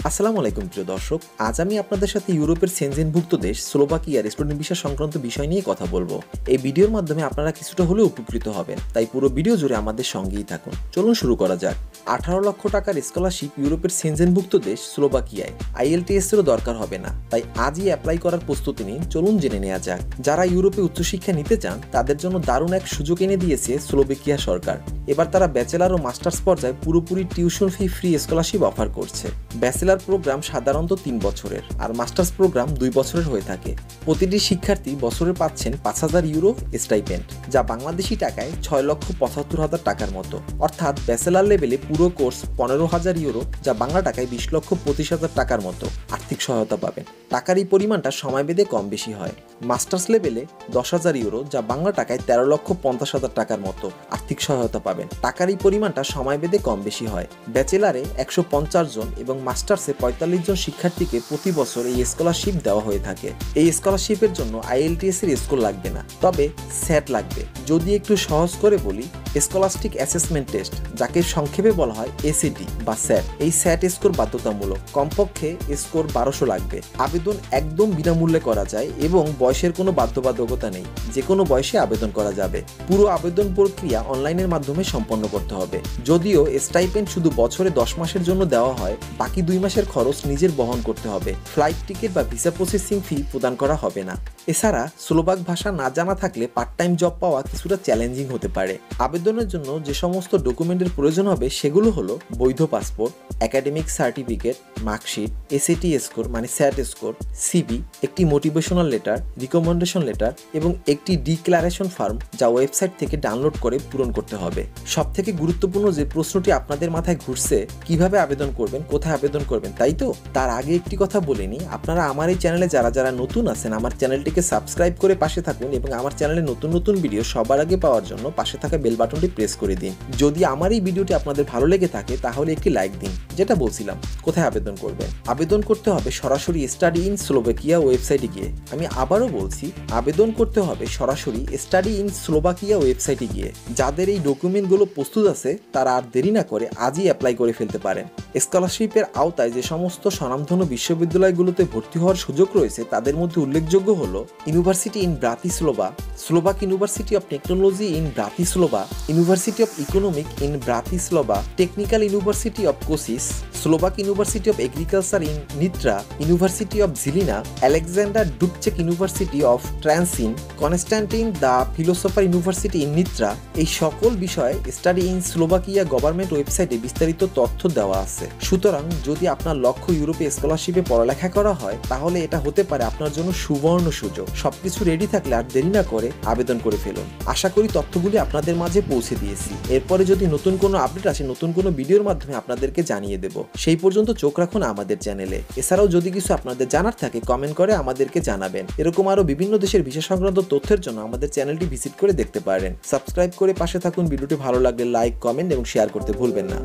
আসসালামু আলাইকুম প্রিয় দর্শক। আজ আমি আপনাদের সাথে ইউরোপের সেনজেনভুক্ত দেশ স্লোভাকিয়ার স্টুডেন্ট ভিসা সংক্রান্ত বিষয় নিয়ে কথা বলবো। এই ভিডিওর মাধ্যমে আপনারা কিছুটা হলেও উপকৃত হবেন, তাই পুরো ভিডিও জুড়ে আমাদের সঙ্গেই থাকুন। চলুন শুরু করা যাক। 18 লক্ষ টাকার স্কলারশিপ ইউরোপের সেনজেনভুক্ত দেশ স্লোভাকিয়ায়। IELTS এরও দরকার হবে না, তাই আজই অ্যাপ্লাই করার প্রস্তুতি নিন। চলুন জেনে নেওয়া যাক। যারা ইউরোপে উচ্চশিক্ষা নিতে চান তাদের জন্য দারুণ এক সুযোগ এনে দিয়েছে স্লোভাকিয়া সরকার। এবার তারা ব্যাচেলার ও মাস্টার্স পর্যায়ে পুরোপুরি টিউশন ফ্রি স্কলারশিপ অফার করছে। ব্যাচেলার প্রোগ্রাম সাধারণত 3 বছরের আর মাস্টার্স প্রোগ্রাম 2 বছরের হয়ে থাকে। প্রতিটি শিক্ষার্থী বছরে পাচ্ছেন 5,000 ইউরো স্টাইপেন্ড, যা বাংলাদেশি টাকায় 6,75,000 টাকার মতো। অর্থাৎ ব্যাচেলার লেভেলে পুরো কোর্স 15,000 ইউরো, যা বাংলা টাকায় 20,25,000 টাকার মতো আর্থিক সহায়তা পাবেন। টাকার এই পরিমাণটা সময় বেঁধে কম বেশি হয়। মাস্টার্স লেভেলে 10,000 ইউরো, যা বাংলা টাকায় 13,50,000 টাকার মতো আর্থিক সহায়তা পাবেন। টাকার এই পরিমাণটা সময় বেঁধে কম বেশি হয়। ব্যাচেলারে 150 জন এবং মাস্টার্সে 45 জন শিক্ষার্থীকে প্রতি বছর এই স্কলারশিপ দেওয়া হয়ে থাকে। এই স্কলারশিপের জন্য IELTS এর স্কোর লাগবে না, তবে স্যাট লাগবে। যদি একটু সহজ করে বলি, স্কলাস্টিক অ্যাসেসমেন্ট টেস্ট, যাকে সংক্ষেপে বলা হয় SAT বা স্যাট, এই স্যাট স্কোর বাধ্যতামূলক। কমপক্ষে স্কোর 1200 লাগবে। আবেদন একদম বিনামূল্যে করা যায় এবং বয়সের কোনো বাধ্যবাধকতা নেই। যে কোনো বয়সে আবেদন করা যাবে। পুরো আবেদন প্রক্রিয়া অনলাইনের মাধ্যমে সম্পন্ন করতে হবে। যদিও স্টাইপেন্ড শুধু বছরে 10 মাসের জন্য দেওয়া হয়, বাকি 2 মাসের খরচ নিজের বহন করতে হবে। ফ্লাইট টিকিট বা ভিসা প্রসেসিং ফি প্রদান করা হবে না। এছাড়া স্লোভাক ভাষা না জানা থাকলে পার্ট টাইম জব পাওয়া কিছুটা চ্যালেঞ্জিং হতে পারে। আবেদনের জন্য যে সমস্ত ডকুমেন্টের প্রয়োজন হবে সেগুলো হলো বৈধ passport, academic certificate, marksheet, SAT score মানে স্যাট স্কোর, CV, একটি মোটিভেশনাল লেটার, রিকমেন্ডেশন লেটার এবং একটি ডিক্লারেশন ফর্ম, যা ওয়েবসাইট থেকে ডাউনলোড করে পূরণ করতে হবে। সবথেকে গুরুত্বপূর্ণ যে প্রশ্নটি আপনাদের মাথায় ঘুরছে, কিভাবে আবেদন করবেন, কোথায় আবেদন করবেন, তাই তো? তার আগে একটি কথা বলে নিই, আপনারা আমার এই চ্যানেলে যারা নতুন আছেন, আমার চ্যানেলটিকে সাবস্ক্রাইব করে পাশে থাকুন এবং আমার চ্যানেলে নতুন ভিডিও সবার আগে পাওয়ার জন্য পাশে থাকা বেল বাটনটি প্রেস করে দিন। যদি আমার এই ভিডিওটি আপনাদের ভালো লেগে থাকে তাহলে একটি লাইক দিন। যেটা বলছিলাম, কোথায় আবেদন করবেন? আবেদন করতে হবে সরাসরি স্টাডি ইন স্লোভাকিয়া ওয়েবসাইটে গিয়ে। আমি আবারও বলছি, আবেদন করতে হবে সরাসরি স্টাডি ইন স্লোভাকিয়া ওয়েবসাইটে গিয়ে। যাদের এই ডকুমেন্টগুলো প্রস্তুত আছে তারা আর দেরি না করে আজই অ্যাপ্লাই করে ফেলতে পারেন। স্কলারশিপের আওতায় যে সমস্ত স্বনামধন্য বিশ্ববিদ্যালয়গুলোতে ভর্তি হওয়ার সুযোগ রয়েছে তাদের মধ্যে উল্লেখযোগ্য হলো university in Bratislava, Slovak university of technology in Bratislava, university of economic in Bratislava, technical university of Kosice, Slovak university of agriculture in Nitra, university of Zilina, Alexander Dubcek university of Trencin, Constantine the philosopher university in Nitra. এই সকল বিষয়ে study in Slovakia government ওয়েবসাইটে বিস্তারিত তথ্য দেওয়া আছে। সুতরাং যদি আপনার লক্ষ্য ইউরোপে স্কলারশিপে পড়ালেখা করা হয়, তাহলে এটা হতে পারে আপনার জন্য সুবর্ণ সুযোগ। সবকিছু রেডি থাকলে আর দেরি না করে আবেদন করে ফেলুন। আশা করি তথ্যগুলি আপনাদের মাঝে পৌঁছে দিয়েছি। এরপরে যদি নতুন কোনো আপডেট আসে, নতুন কোনো ভিডিওর মাধ্যমে আপনাদেরকে জানিয়ে দেব। সেই পর্যন্ত চোখ রাখুন আমাদের চ্যানেলে। এছাড়াও যদি কিছু আপনাদের জানার থাকে কমেন্ট করে আমাদেরকে জানাবেন। এরকম আরো বিভিন্ন দেশের ভিসা সংক্রান্ত তথ্যের জন্য আমাদের চ্যানেলটি ভিজিট করে দেখতে পারেন। সাবস্ক্রাইব করে পাশে থাকুন। ভিডিওটি ভালো লাগলে লাইক, কমেন্ট এবং শেয়ার করতে ভুলবেন না।